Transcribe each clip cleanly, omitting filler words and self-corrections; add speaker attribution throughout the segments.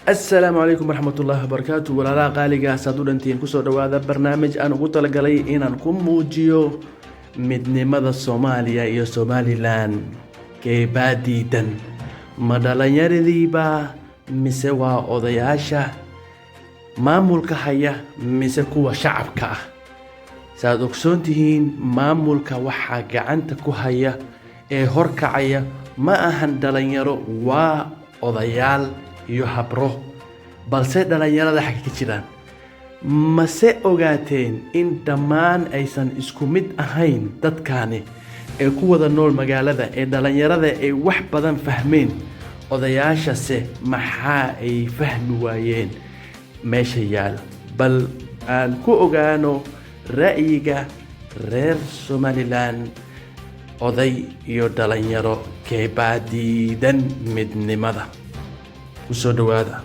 Speaker 1: السلام عليكم ورحمة الله وبركاته ولا لا قالي صدور انتين كسر هذا برنامج أنا قلت لك علي إن نكون موجيو مدن مدى الصوماليا يا صومالي لان كباديدا مدى يردي با مسوا أضياشا ما ملك حيا مسكوا شعبك سادوكسونتين ما ملك وحاجة عنك كهيا هرك عيا ما أهن دلنيرو وأضيال iyo habro balse dhalinyarada xaq ka jiraan mase ogaateen in dhammaan aysan isku mid ahayn dadkaani ee ku wada nool magaalada ee dhalinyarada ay wax badan fahmeen odayaashase maxaa ay fahmi waayeen meesha yaal bal aan ku ogaano ra'yiga reer Somaliland oday iyo dhalinyaro keebadiidan midnimada وسو دوادا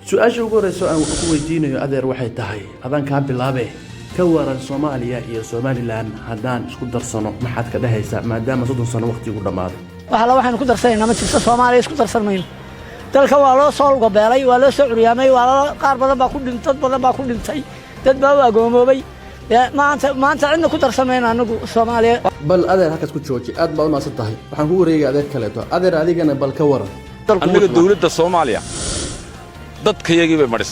Speaker 1: سؤال ugu horeyso aan ku weydiinayo adeer waxay tahay adan ka bilaabe ka waran Soomaaliya iyo Somaliland hadaan isku darsano maxaad ka dhahaysaa maadaama 30 sano waqtigu dhamaado
Speaker 2: waxaan ku darsanayna ma jirto Soomaaliya isku darsanmayno dalka waa loo soo gobeelay waa loo soo curyaamay waa qaar badan baa ku dhintay dad baa agoomoobay maanta cidna ku darsamayna anagu Soomaaliya
Speaker 1: bal adeer halkaas ku jooji aad baa u maasan tahay waxaan ku wareegay adeer kale adeer adigana bal ka waran
Speaker 3: annaga dawladda Soomaaliya dadkayagii bay maris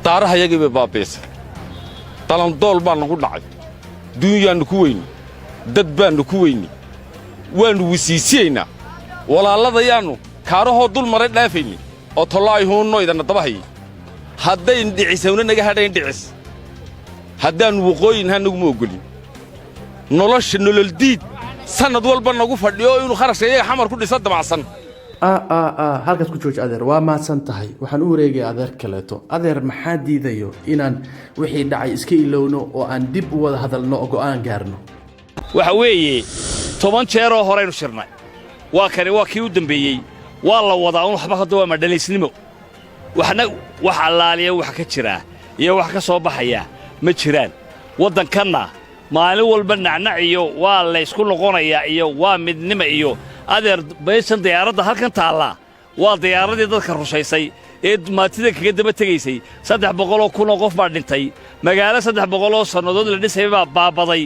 Speaker 3: taarahayagii bay baabeesay talan dool baan nagu dhacay dunyaan ku weyn dad baan ku weyn waan wisiisayna walaaladayaanu kaaraho dul maray dhaafayni oo tolaay hoonno idana dabahay hadday dhicisawna naga hadhayn dhicis haddaan waqooyin hanagu ma ogolin nolosha nolol diid sanad walba nagu fadhiyo inuu kharashayga xamar ku dhisa damacsan
Speaker 1: halkaas ku jooji adeer waa maadsan tahay waxaan u wareegay adeer kaleeto adeer maxaa diidayo inaan wixii dhacay iska ilowno oo aan dib u wada hadalno oo go'aan gaarno
Speaker 4: waxa weeye 10 jeer oo horeynu shirnay waa kii u dambeeyay waa la wadaa un waxba hadda waa madhaleysnimo waxna wax allaaliya wax ka jira iyo wax ka soo baxaya ma jiraan wadankanna maalin walba nacnac iyo waa la isku noqonaya iyo waa midnimo iyo adeer baysan diyaaradda halkan taala waa diyaaradii dadka rushaysay ee maatida kaga daba tagaysay 300 kun oo qof baa dhintay magaalo 300 oo sanadood la dhisay baa baabaday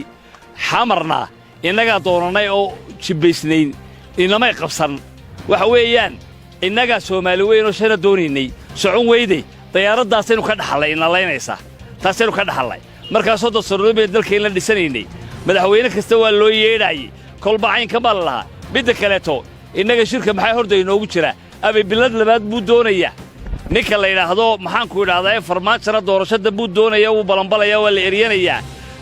Speaker 4: xamarna inaga doonanay oo jibaysnayn inamay qabsan waxa weeyaan inaga Soomaali weyn oo shana dooninay socon weyday diyaaraddaasaynu ka dhaxlay in laynaysa taasaynu ka dhaxlay markaas oo sanadood bay dalka la dhisanaynay madaxweyne kasta waa loo yeedhay kolba cayn ka balaha midda kaleeto inaga shirka maxay horday inoogu jira abi bilad labaad buu doonaya ninka la yiraahdo maxaan ku yiraahdaa farmaajada doorashada buu doonaya uu balanbalaya waa la eryanaya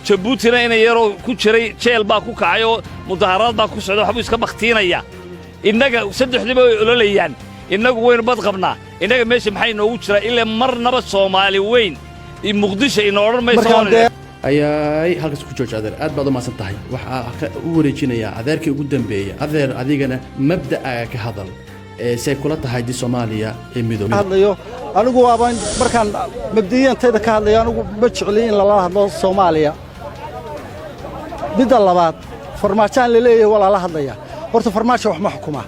Speaker 4: Jabuutina in yaro ku jiray jeel baa ku kacay oo mudaharaad baa ku socda waxbu iska baqtiinaya inaga saddexdiba way ololayaan inagu weyn bad qabnaa inaga meesha maxay inoogu jira ilaa marnaba Soomaali weyn in Muqdisho in oran mayso
Speaker 1: ayay halkaas ku jooji adeer aad baad u maasan tahay waxa u wareejinaya adeerkii ugu dambeeyay adeer adigana mabda'aaga ka hadal say kula tahay di Soomaaliya ee midowga
Speaker 5: hadlayo anigu waabaan markaan mabda'iyantayda ka hadlayo anigu ma jeclin in la hadlo Soomaaliya midda labaad farmaajaan leeyahay wala la hadlaya horta farmaajo wax ma xukuma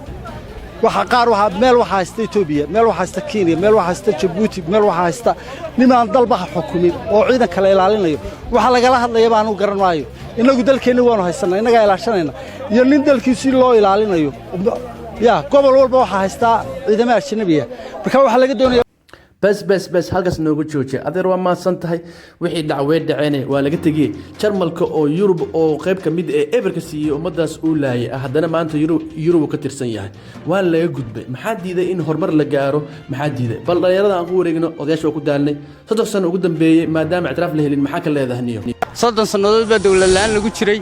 Speaker 5: waxa qaar waxa meel waxa haysta Itoobiya meel waxa haysta Kenya meel waxa haysta Djibouti meel waxa haysta nimaan dalba xukumin oo ciidan kale ilaalinayo waxa laga hadlayaa baan u garan maayo inagu dalkeena waanu haysanaa inaga ilaashanayna iyo nin dalkiisa loo ilaalinayo gobol walba waxa haysta ciidamada ajnabiga marka waxa laga doonayaa
Speaker 1: بس halkaas noogu jooji adeer waa maasan tahay wixii dhacweed dhaceen waa laga tagay Jarmalka oo Yurub oo qayb ka mid ah eberka siiyay ummadaas uu laayay hadana maanta Yurub ka tirsan yahay waa laga gudbay maxaa diiday in horumar la gaaro maxaa diiday bal dhalinyarada aan ku wareegno odayaasha ku daalnay 3 sano ugu dambeeyay maadaama ictiraaf la helin maxaa ka leedahniyo
Speaker 6: 30 sanadood baa dawlad la'aan lagu jiray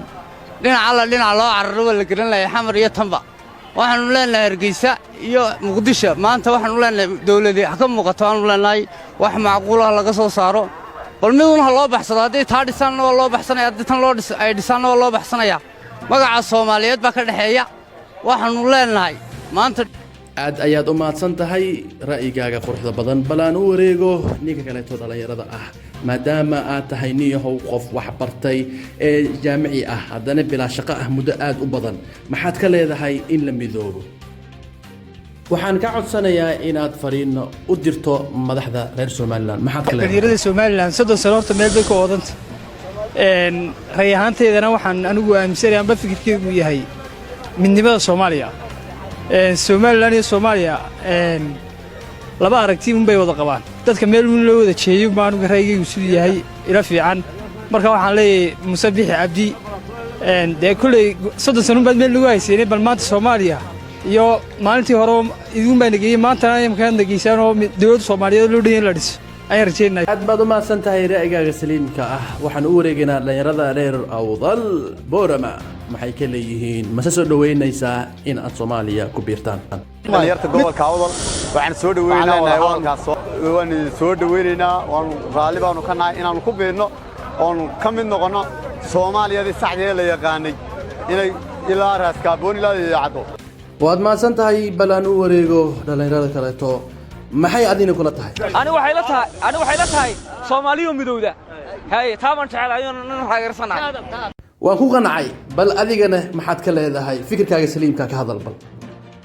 Speaker 6: dhinaca loo cararo la garan lahayd xamar iyo tanba waxaanu leenahay Hargeysa iyo Muqdisho maanta waxaanu leenahay dawladii ka muuqato aanu leenahay wax macquul ah laga soo saaro bal miduna loo baxsado hadii taa dhisaan oo loo baxsanaya hadii tan loo ay dhisaan oo loo baxsanaya magaca Soomaaliyeed baa ka dhaxeeya waxaanu leenahay maanta
Speaker 1: aad ayaad u maadsan tahay ra'yigaaga quruxda badan balaan u wareego ninka kale to dhalinyarada ah maadaama aad tahay niyahow qof wax bartay ee jaamici ah haddana bilaa shaqo ah muddo aad u badan maxaad ka leedahay in la midoobo waxaan ka codsanayaa inaad fariino u dirto madaxda reer Somaliland maxaad ka leedahay
Speaker 7: dhalinyarada Somaliland 30 sano horta meel bay ku oodanta ray ahaanteedana waxaan anigu aaminsanahay amba fikirkeygu yahay midnimada Soomaaliya Somaliland iyo Soomaaliya laba aragti un bay wada qabaan dadka meel weyn loo wada jeeyo baan uga raygaygu sidii yahay ila fiican marka waxaan leeyahay Muuse Bixi Cabdi dee kulay 30 sano baad meel lagu haysanay bal maanta Soomaaliya iyo maalintii hore idin baan nagay maanta ayaan ka nagiisaan oo dawladda Soomaaliyeed loo dhigay la dhis ayaan rajeynaa
Speaker 1: aad baad u mahadsan tahay ra'yigaaga saliimka ah waxaan u wareegaynaa dhalinyarada reer Awdal Boorama maxay ka leeyihiin ma soo dhaweynaysaa in aad Soomaaliya ku biirtaan
Speaker 8: dhalinyarta gobolka Awdal waxaan soo dhaweynaynaa halkaas waan soo dhaweynaynaa waan raali baanu ka nahay inaan ku biirno oon ka mid noqono Soomaaliyada saxdeeda la yaqaanay inay ilaa raas kaaboon ilaa yacdo
Speaker 1: waad maasan tahay balaan u wareego dhalinyarada kaleeto maxay adina kula tahay
Speaker 9: ani waxay la tahay Soomaaliyo midowda hay taaban jecelahay inaan raagersanahay
Speaker 1: waan ku qanacay bal adigana maxaad ka leedahay fikirkaaga saliimka ka hadal bal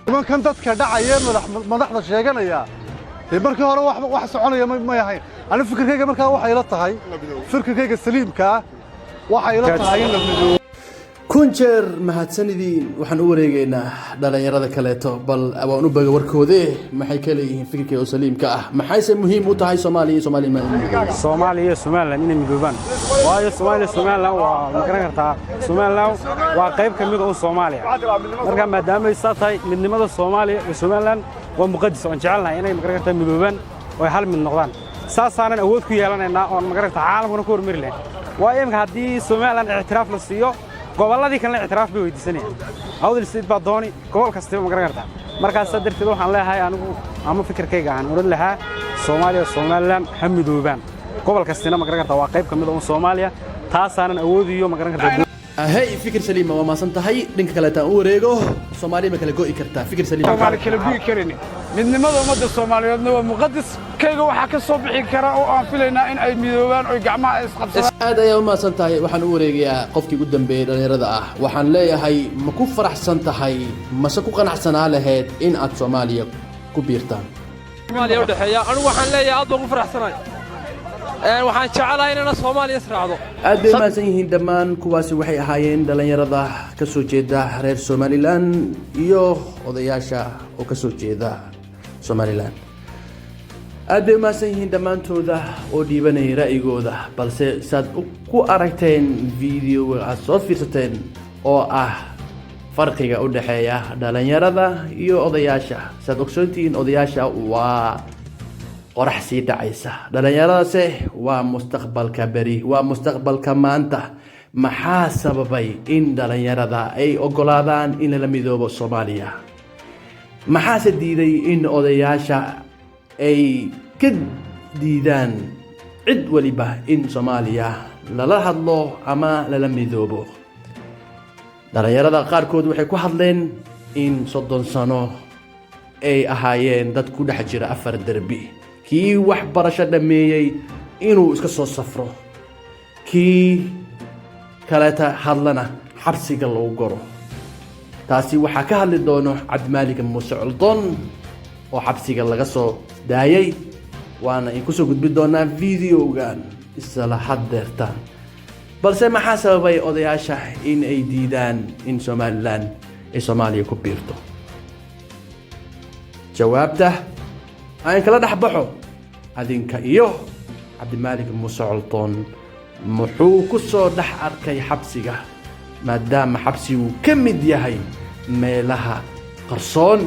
Speaker 5: nimankan dadka dhacaya madaxda sheeganaya markii hore wax soconaya ma yahay ani fikirkayga markaa waxay la tahay fikirkayga saliimka waxay la tahay in la midoobo
Speaker 1: kunjeer mahadsanidin waxaan u wareegaynaa dhalinyarada kaleeto bal waan u baga warkoode maxay ka leeyihiin fikirkooda saliimka ah maxayse muhiim u tahay Soomaaliya
Speaker 10: iyo Somaliland inay midoobaan waayo Somaliland waa ma garan kartaa Somaliland waa qayb ka mid ah Soomaaliya marka maadaama ay tahay midnimada Soomaaliya iyo Somaliland waa muqadas oo jecelnahay inay ma garan kartaa midoobaan oo hal mid noqdaan saasaanan awood ku yeelanaynaa oo ma garan kartaa caalamkuna ku hormari lahayn waa imka haddii Somaliland ictiraaf la siiyo gobolladii kale ictiraaf bay weydiisanayaan awdal sidii baa dooni gobol kasta ma garan kartaa markaas darteed waxaan leeyahay anigu ama fikirkayga aan oran lahaa Soomaaliya Somaliland hamidoobaan gobol kasta ma garan kartaa waa qayb kamid ah Soomaaliya taasaanan awoodiyo ma garan kartaa
Speaker 1: هاي فكر سليم وما سنتهي دينك كلا تأوريجو سومالي ما كلا جوي كرتا فكر سليم
Speaker 11: سومالي كلا بيجي كرني من ماذا مدة الصومالي هو مقدس كيجو وحكي الصبح كرا وأنفلنا إن أي ميدوان أو جماعة إسقاط
Speaker 1: هذا يوم ما سنتهي وحن أوريجيا قفكي قدام بير رضا وحن لا هاي مكوفر أحسن تهاي مسكو قناع سنة على هاد إن أت سوماليا كبيرتان
Speaker 9: سوماليا ودحيا أنا وحن لا أضو مفرح سنة waxaan jecelahay inaan Soomaaliya israacdo
Speaker 1: aad bay ma sanyihiin dhamaan kuwaasi waxay ahaayeen dhalinyarada ka soo jeeda reer Somaliland iyo odayaasha oo ka soo jeeda Somaliland aad bay ma sanyihiin dhamaantooda oo dhiibanay ra'yigooda balse saad ku aragteen video aad soo fiirsateen oo ah farqiga u dhaxeeya dhalinyarada iyo odayaasha saad ogsoontiin odayaasha waa qorax sii dhacaysa dhalinyaradaase waa mustaqbalka bari waa mustaqbalka maanta maxaa sababay in dhalinyarada ay ogolaadaan in la midoobo Soomaaliya maxaa diiday in odayaasha ay ka diidaan cid waliba in Soomaaliya lala hadlo ama lala midoobo dhalinyarada qaarkood waxay ku hadleen in 30 sano ay ahaayeen dad ku dhex jira afar darbi kii wax barasho dhameeyay inuu iska soo safro kii kaleeta hadlana xabsiga lagu goro taasi waxaa ka hadli doono Cabdimaalik Muuse Coldoon oo xabsiga laga soo daayay waana in ku soo gudbi doonaa videogan isla hadeertan balse maxaa sababay odayaasha in ay diidaan in Somaliland ay Soomaaliya ku biirto jawaabta aan kala dhaxbaxo adinka iyo Cabdimaalik Muuse Coldoon muxuu ku soo dhax arkay xabsiga maadaama xabsigu ka mid yahay meelaha qarsoon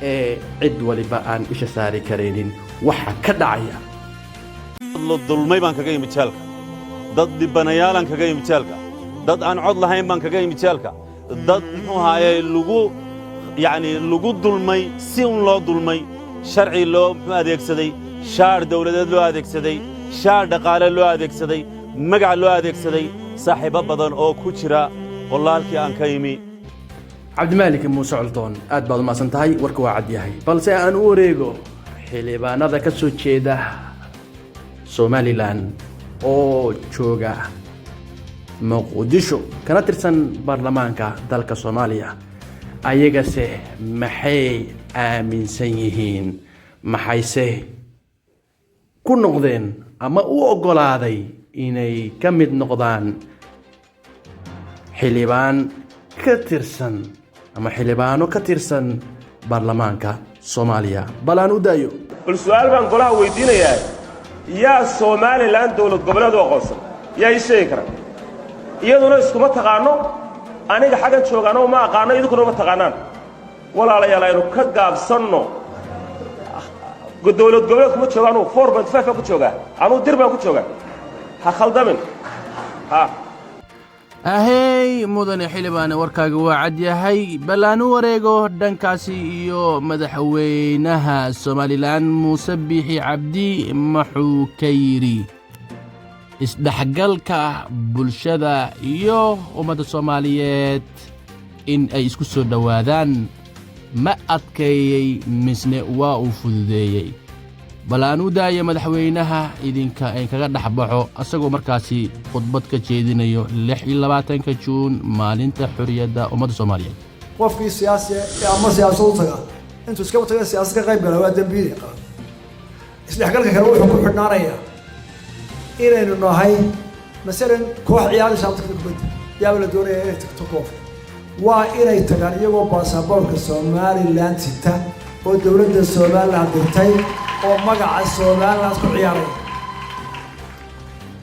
Speaker 1: ee cid waliba aan isha saari kareenin waxa ka dhacaya
Speaker 12: la dulmay baan kaga yimid jaalka dad dibanayaalan kaga yimid jaalka dad aan cod lahayn baan kaga yimid jaalka dad muxuu ahaayay lagu dulmay si un loo dulmay sharci loo adeegsaday shaar dawladeed loo adeegsaday shaar dhaqaale loo adeegsaday magac loo adeegsaday saaxiibo badan oo ku jira qolaalkii aan ka yimi
Speaker 1: Cabdimaalik Muuse Coldoon aad baad u maasan tahay warka waa cad yahay balse aan u wareego xildhibaanada ka soo jeeda Somaliland oo jooga Muqdisho kana tirsan baarlamaanka dalka Soomaaliya ayagase maxay aaminsan yihiin maxayse ku noqdeen ama u oggolaaday inay ka mid noqdaan xildhibaan ka tirsan ama xildhibaano ka tirsan baarlamaanka Soomaaliya balaan u daayo
Speaker 13: bal su'aal baan golaha weydiinayaa yaa Soomaaliland dawlad goboleed oo qosan yaa ii sheegi kara iyaduna iskuma taqaano aniga xagan joogaano ma aqaano idinku ma taqaanaan walaalayaal aynu ka gaabsanno dawlad goboleed kuma joogaano 4.5 ku joogaa ama dir baan ku joogaa ha khaldamin ha
Speaker 1: ahey mudane xildhibaane warkaaga waa cad yahay ballaanu wareego dhankaasi iyo madaxweynaha Somaliland Muuse Biixi Cabdi maxuu ka yiri isdhaxgalka bulshada iyo ummadda Soomaaliyeed in ay isku soo dhawaadaan ma adkeeyay misne waa uu fududeeyay balaan u daaya madaxweynaha idinka ay kaga dhaxbaxo asagoo markaasi khudbad ka jeedinayo 26 Juun maalinta xurriyadda ummadda Soomaaliyeed
Speaker 14: qofkii siyaasi ama siyaasad u taga intuu iska taga siyaasad ka qayb galay waa dambiil qaran isdhaxgalka kale wuxuu ku xidhnaanayaa inaynu nahay masalan koox ciyaari shaabta kubadda yaa la doonaya inay tagto koox waa inay tagaan iyagoo baasaboorka Somaliland sita oo dawladda Somaliland dirtay oo magaca Somaliland ku ciyaaray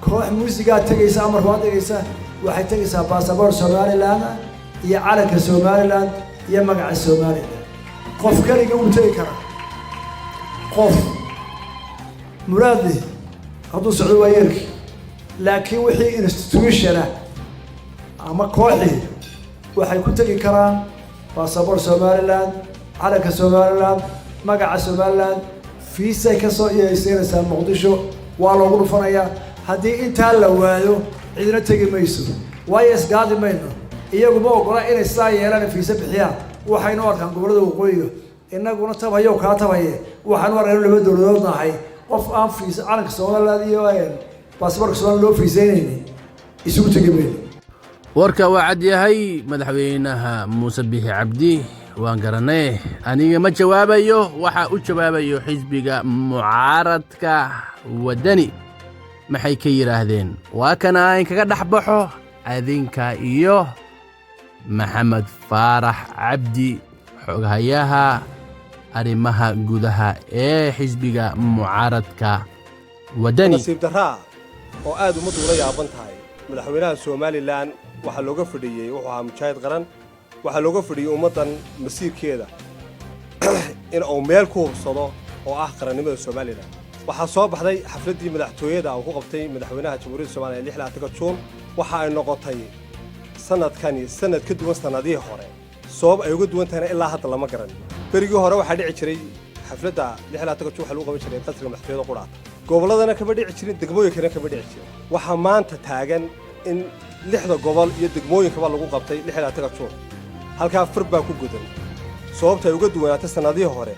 Speaker 14: koox muusiga tagaysa ama ruwaad tagaysa waxay tagaysaa baasaboor Somaliland iyo calanka Somaliland iyo magaca Somaliland qof kaliya uu tagi kara qof muraadi hadduu socdo waa yeerki laakiin wixii institution ama kooxi waxay ku tagi karaan baasaboor Somaliland calanka Somaliland magaca Somaliland fiisa ka soo yeesaysa Muqdisho waa loogu dhufanayaa haddii inta la waayo cidina tagi mayso way isgaadi mayno iyagu ma ogola inay saa yeelaan fiisa bixiyaan waxaynu arkaan gobolada waqooyiga inaguna tabayo ka tabaye waxaan warayno laba dawladood nahay qof aan fiisa calanka Soomaaliland iyo baasaboorka Soomaaliland loo fiisaynayni isugu tagi mayno warka waa cad yahay madaxweynaha Muuse Biixi Cabdi waan garanay aniga ma jawaabayo waxa u jawaabayo xisbiga mucaaradka wadani maxay ka yiraahdeen waa kana aan kaga dhaxbaxo adinka iyo Maxamed Faarax Cabdi xoghayaha arrimaha gudaha ee xisbiga mucaaradka wadani
Speaker 15: nasiib daraa oo aad umad ula yaaban tahay madaxweynaha Somaliland waxa looga fadhiyay wuxuu ahaa mujaahid qaran waxa looga fadhiyay ummadan masiirkeeda in uu meel ku hubsado oo ah qarannimada Somaliland waxa soo baxday xafladii madaxtooyada oo ku qabtay madaxweynaha Jamhuuriyadda Soomaaliya 26 Juun waxa ay noqotay sanadkani sanad ka duwan sanadihii hore sabab ay uga duwan tahay ilaa hadda lama garan berigii hore waxa dhici jiray xafladda 26 Juun waxa lagu qaban jiray qasriga madaxtooyada quraata goboladana kama dhici jirin degmooyinkana kama dhici jirin waxa maanta taagan in 6 gobol iyo degmooyinkaba lagu qabtay 26 Juun halka far baa ku gudan sababta ay uga duwanaatay sanadihii hore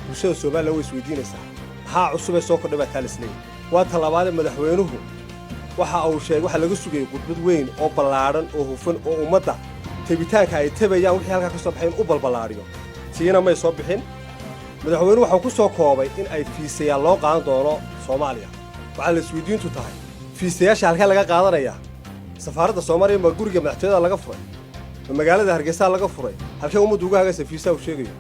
Speaker 15: bulshada Soomaaliya way isweydiinaysaa ha cusub ee soo kordhay baa taalisnay waa talabaad madaxweynuhu waxa uu sheegay waxa laga sugay gudbad weyn oo ballaaran oo hufan oo ummadda tabitaanka ay tabayaan wixii halka ka soo baxay u balbalaariyo tiina may soo bixin madaxweynuhu waxa ku soo koobay in ay fiisayaal loo qaadan doono Soomaaliya waxa la isweydiintu tahay fiisayaasha halka laga qaadanaya safaaradda Soomaaliya ma guriga madaxtooyada laga furay magaalada Hargeysa laga furay halka ummaddu uga hagaysa fiisa u sheegayo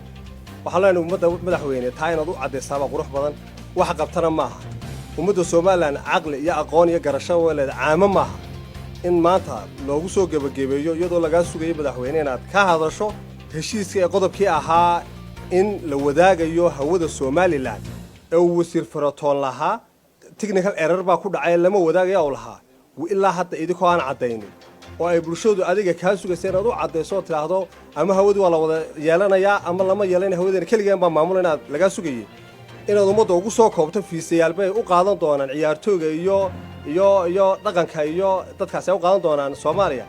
Speaker 15: waxa la ummadda madaxweyne taa inaad u cadeysaaba qurux badan waxa qabtana maaha ummadda Soomaaliland aqli iyo aqoon iyo garasho walaad caamo maaha in maanta loogu soo gabagabeeyo iyadoo laga sugay madaxweyne inaad ka hadasho heshiiska ee qodobkii ahaa in la wadaagayo hawada Somaliland ee uu wasiir Faratoon lahaa technical error baa ku dhacay lama wadaagayo oo lahaa ilaa hadda idinku aan cadeynin oo ay bulshadu adiga ka sugaysay inaad u cadeyso tiraahdo ama hawadu waa la wada yeelanayaa ama lama yeelan hawadana kaligaan baa maamul inaad laga sugayay inaad ummadda ugu soo koobto fiisayaal bay u qaadan doonaan ciyaartooyga iyo dhaqanka iyo dadkaas ay u qaadan doonaan Soomaaliya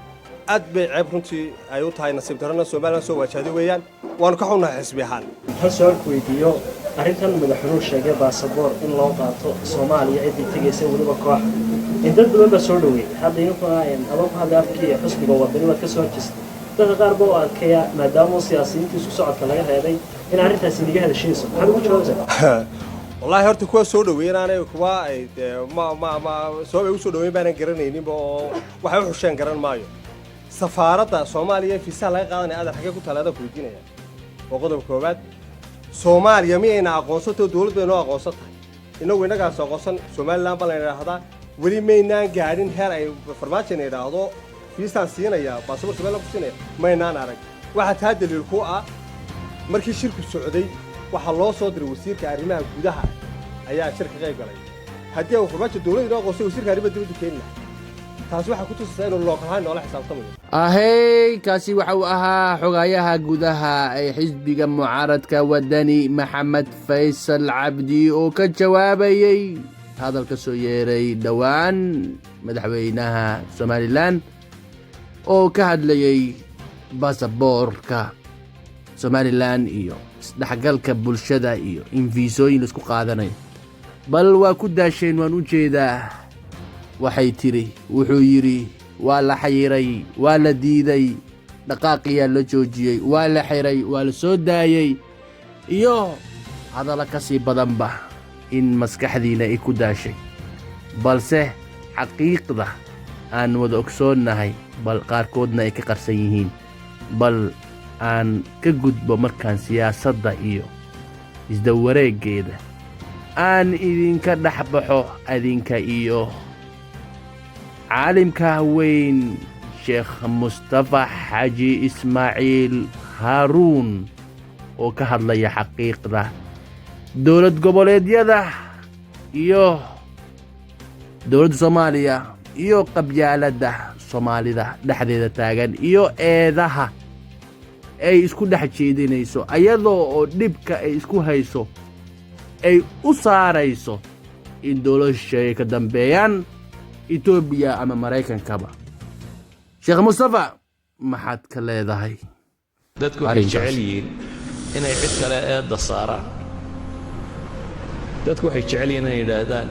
Speaker 15: aad bay ceeb runtii ay u tahay nasiib darana Soomaaliland soo wajahday weeyaan waan ka xunnahay xisbi ahaan
Speaker 16: hal su'aal ku weydiiyo arrintan madaxweynuhu sheegay baasaboor in loo qaato Soomaaliya cidii tagaysa waliba koox in dad badan soo dhaweeyay hadda inuu ku hadda afkii xisbiga wadani wad ka soo jeestay dadka qaar baa u arkaya maadaama siyaasiyiinta isku socodka laga reebay in arrintaasi niga hadashayso maxaad ugu jawaabaysaa
Speaker 15: wallaahi horta kuwa soo dhaweynaanay kuwa ay sabab ay u soo dhaweyn baanan garanayninba oo waxay u xusheen garan maayo safaaradda soomaaliya ee fiisaha laga qaadanaya adan xaggee ku taleeda ku weydiinaya oo qodobka koowaad soomaaliya miyayna aqoonsatay oo dawlad bay noo aqoonsan tahay innagu innagaas aqoonsan somalilan baa layna idhaahdaa weli maynaan gaadhin heer ay farmaajina idhaahdo fiisaan siinaya baasaboor somalilan ku siinaya maynaan arag waxaa taa daliil ku ah markii shirku socday waxaa loo soo diray wasiirka arrimaha gudaha ayaa shirka qayb galay haddii uu farmaajo dawladda inoo aqoonsay wasiirka arrimaha dibadda keeni lahaa taasi waxaa ku tusaysaa inuu lookahaan noola xisaabtamayo
Speaker 17: ahey kaasi waxa uu ahaa xogayaha gudaha ee xisbiga mucaaradka wadani maxamed faysal cabdi oo ka jawaabayey hadal ka soo yeeray dhowaan madaxweynaha somalilan oo ka hadlayey baasaboorka somalilan iyo isdhexgalka bulshada iyo in fiisooyin laisku qaadanayo bal waa ku daasheen waan u jeedaa waxay tidhi wuxuu yidhi waa la xayiray waa la diiday dhaqaaqiyaa la joojiyey waa la xiray waa la soo daayey iyo hadalla ka sii badanba in maskaxdiina ay ku daashay balse xaqiiqda aan wada ogsoonnahay bal qaarkoodna ay ka qarsan yihiin bal aan ka gudbo markaan siyaasadda iyo isdawareeggeeda aan idinka dhex baxo adinka iyo caalimka weyn sheekh mustafa xaaji ismaaciil haaruun oo ka hadlaya xaqiiqda dowlad goboleedyada iyo dowladda soomaaliya iyo qabyaaladda soomaalida dhexdeeda taagan iyo eedaha ay isku dhex jeedinayso ayadoo oo dhibka ay isku hayso ay u saarayso in dowlad shisheeye ka dambeeyaan etoobiya ama maraykankaba sheekh mustafa maxaad ka leedahay
Speaker 18: dadku waxay jecel yihiin inay cid kale eedda saaraan dadku waxay jecel yihiin inay yidhaahdaan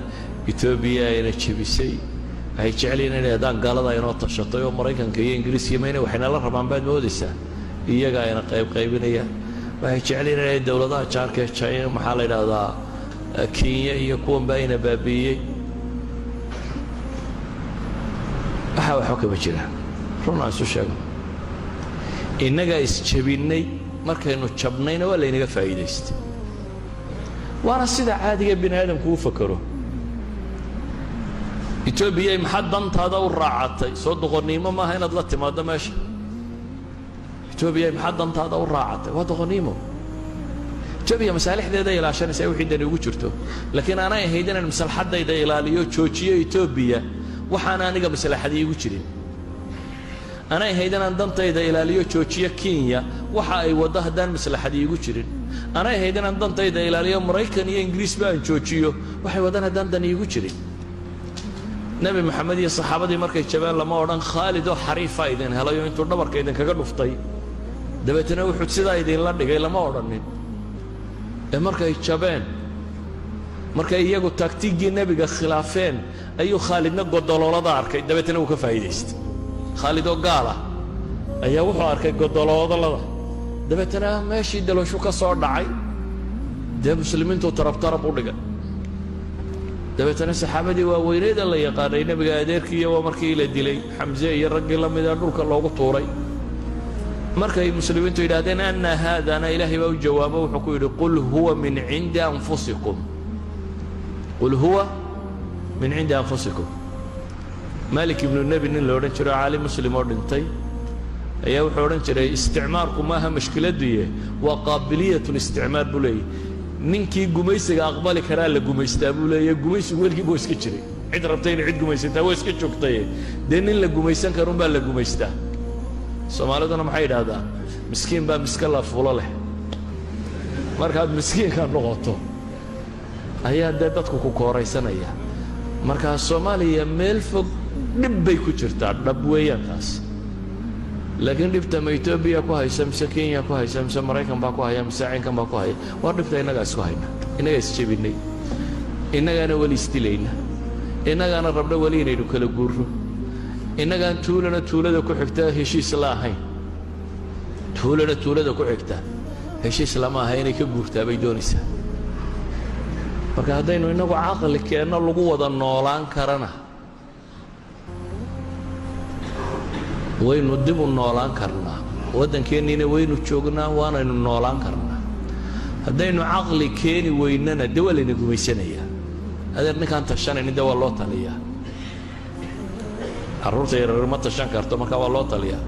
Speaker 18: etoobiya ayna jebisay waxay jecel yihiin inay yidhaahdaan gaalada aynoo tashatay oo maraykanka iyo ingiriiska mayna waxayna la rabaan baad moodaysaa iyaga ayna qaybqaybinayaan waxay jecel yihiin inay dowladaha jaarka ee china maxaa la yidhaahdaa kenya iyo kuwanba ayna baabi'iyey waxaa waxba kama jiraan run aan isu sheegno innagaa isjabinnay markaynu jabnayna waa laynaga faa'iidaystay waana sida caadiga bini aadamku u fakaro etoobiyay maxaad dantaada u raacatay soo doqonnimo maaha inaad la timaaddo meesha etoobiyay maxaad dantaada u raacatay waa doqonnimo etoobiya masaalixdeeda ilaashanaysa wixii dani ugu jirto laakiin aanay ahayd inaan maslaxaddayda ilaaliyo joojiyo etoobiya waxaan aniga maslaxadii igu jirin anay ahayd inaan dantayda ilaaliyo joojiyo kenya waxa ay waddo haddaan maslaxadii igu jirin anay ahayd inaan dantayda ilaaliyo maraykan iyo ingiriisba aan joojiyo waxay waddaan haddaan dani igu jirin nebi maxamed iyo saxaabadii markay jabeen lama odhan khaalid oo xariifa idin helayo intuu dhabarka idinkaga dhuftay dabeetana wuxuu sidaa idinla dhigay lama odhanin ee markay jabeen markay iyagu taagtiiggii nebiga khilaafeen ayuu khaalidna godoloolada arkay dabeetana wuu ka faa'iidaystay khaalid oo gaal ah ayaa wuxuu arkay godoloodalada dabeetana meeshii dalooshu ka soo dhacay dee muslimiintuu tarab u dhigay dabeetana saxaabadii waaweyneeda la yaqaanay nebiga adeerkiiyo waa markii la dilay xamse iyo raggii la mida dhulka loogu tuuray markay muslimiintu yidhaahdeen anna haadana ilaahay baa u jawaabo wuxuu ku yidhi qul huwa min cindi anfusikum qul huwa min cindi anfusikum maalik ibnu nebi nin la odhan jiro caalim muslim oo dhintay ayaa wuxuu odhan jiray isticmaarku maaha mashkiladduye waa qaabiliyatu listicmaar buu leeyahy ninkii gumaysiga aqbali karaa la gumaystaa buu leeyahy gumaysigu weligii buu iska jiray cid rabtay inay cid gumaysataa waa iska joogtaye dee nin la gumaysan karun baa la gumaystaa soomaaliduna maxay yidhaahdaa miskiin baa miska la fulo leh markaad miskiinka noqoto ayaa dee dadku ku kooraysanaya markaa soomaaliya meel fog dhib bay ku jirtaa dhab weeyaan taas laakiin dhibta ma etoobiya ku haysa mise kenya ku haysa mise maraykan baa ku haya mise caynkan baa ku haya waa dhibta innagaa isku hayna innagaa isjebinnay innagaana weli isdilayna innagaana rabna weli inaynu kala guurro innagaan tuulana tuulada ku xigta heshiis la ahayn tuulana tuulada ku xigta heshiis lama aha inay ka guurtaa bay doonaysaa marka haddaynu innagu caqli keenno lagu wada noolaan karana waynu dib u noolaan karnaa waddankeenniina waynu joognaa waanaynu noolaan karnaa haddaynu caqli keeni weynana dee waa layna gumaysanayaa adeer ninkaan tashanaynin dee waa loo taliyaa carruurta yaryar ma tashan karto marka waa loo taliyaa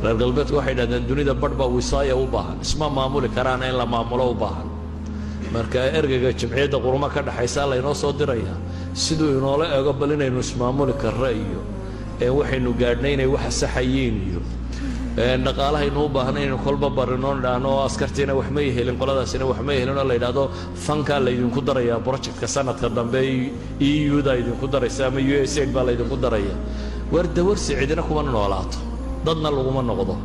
Speaker 18: reer galbeedku waxay idhahdeen dunida badh baa wisaaya u baahan isma maamuli karaana in la maamulo u baahan marka ergeyga jimciyadda qurmo ka dhaxaysaa laynoo soo dirayaa siduu inoola eego bal inaynu ismaamuli karra iyo waxaynu gaadhnay inay waxa saxayiin iyo dhaqaalahaynu u baahnay inaynu kolba barino dhahno askartiina wax ma helin qoladaasina wax ma helin oo la yidhaahdo fankaa laydinku darayaa projectka sanadka dambe EU-da idinku daraysa ama USAID baa laydinku daraya war dawarsi cidina kuma noolaato dadna laguma noqdo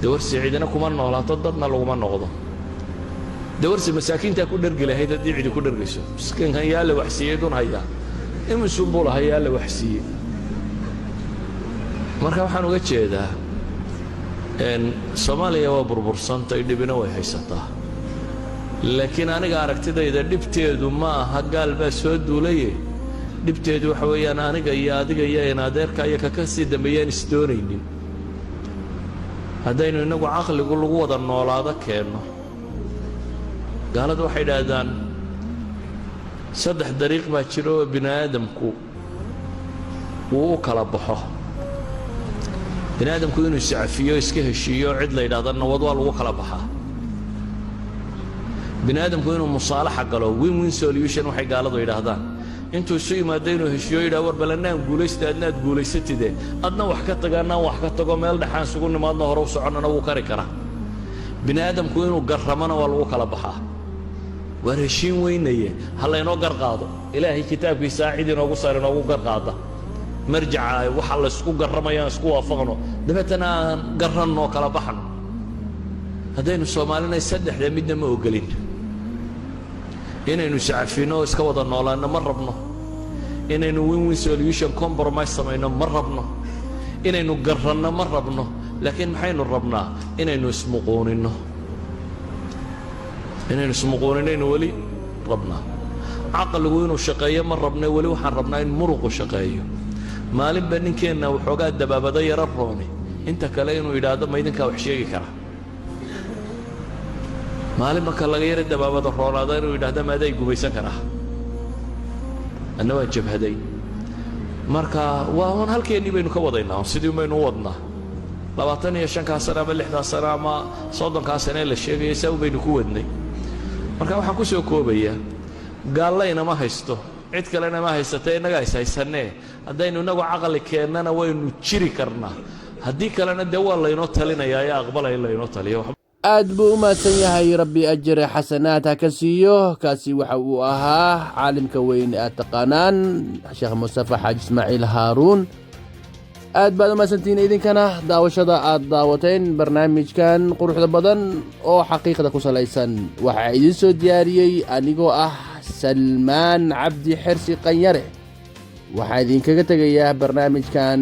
Speaker 18: dawarsi cidina kuma noolaato dadna laguma noqdo dawarsi masaakiintaa ku dhergi lahayd haddii cidi ku dhergayso miskiinkan yaa la waxsiiyey dun hayaa imisun buu lahaa yaa la waxsiiyey marka waxaan uga jeedaa soomaaliya waa burbursantay dhibina way haysataa laakiin aniga aragtidayda dhibteedu ma aha gaal baa soo duulaye dhibteedu waxa weeyaan aniga iyo adiga iyo in adeerka iyo kaka sii dambeeyaan isdoonaynin haddaynu innagu caqligu lagu wada noolaado keenno gaaladu waxay idhaahdaan 3 dariiq baa jira oo bini aadamku uu u kala baxo bini aadamku inuu iscafiyo iska heshiiyo cid la yidhaahdo nabad waa lagu kala baxaa bini aadamku inuu musaalaxa galo win-win solution waxay gaaladu yidhaahdaan intuu isu yimaado inuu heshiiyo yidhaha war balannaan guulaysta adnaad guulaysatide adna wax ka taga annaan wax ka tago meel dhexaan isugu nimaadno hore u soconnana wuu kari karaa bini aadamku inuu garramana waa lagu kala baxaa waar heshiin weynaye ha laynoo gar qaado ilaahay kitaabkiisaa cid inoogu sar inoogu gar qaada marjaca waxa la isku garramayaan isku waafaqno dabeetana aan garranno kala baxno haddaynu soomaalina saddexda midna ma ogolin inaynu iscafino oo iska wada noolaanno ma rabno inaynu win-win solution compromise samayno ma rabno inaynu garranno ma rabno laakiin maxaynu rabnaa inaynu ismuquuninno inaynu weli rabnaa caqligu inuu shaqeeyo ma rabne weli waxaan rabnaa in muruqu shaqeeyo maalinba ninkeenna waxoogaa dabaabada yaro rooni inta kale inuu yidhaahdo ma idinkaa wax sheegi kara maalin marka laga yara dabaabada roonaada inuu yidhaahdo maaday gumaysan karaa anna waan jabhaday marka waa un halkeennii baynu ka wadaynaa un sidii baynu u wadnaa 25 sano ama 60 sano ama 30 sano ee la sheegaya saa baynu ku wadnay marka waxaan ku soo koobayaa gaallayna ma haysto cid kalena ma haysata innaga is haysanee haddaynu innagu caqli keennana waynu jiri karnaa haddii kalena dee waa laynoo talinayaa ee aqbalaya in laynoo taliyo
Speaker 17: aad buu u mahadsan yahay rabbi ajre xasanaad ha ka siiyo kaasi waxa uu ahaa caalimka weyn aad taqaanaan sheekh mustafa xaaji ismaaciil haaruun aad baad u mahadsantihiin idinkana daawashada aad daawateen barnaamijkan quruxda badan oo xaqiiqda ku salaysan waxaa idiin soo diyaariyey anigoo ah salmaan cabdi xersi qanyare waxaa idinkaga tegayaa barnaamijkan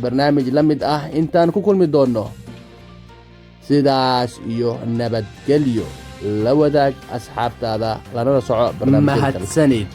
Speaker 17: barnaamij la mid ah intaan ku kulmi doonno sidaas iyo nabadgelyo la wadaag asxaabtaada lanana soco barnaamijka
Speaker 1: mahadsanid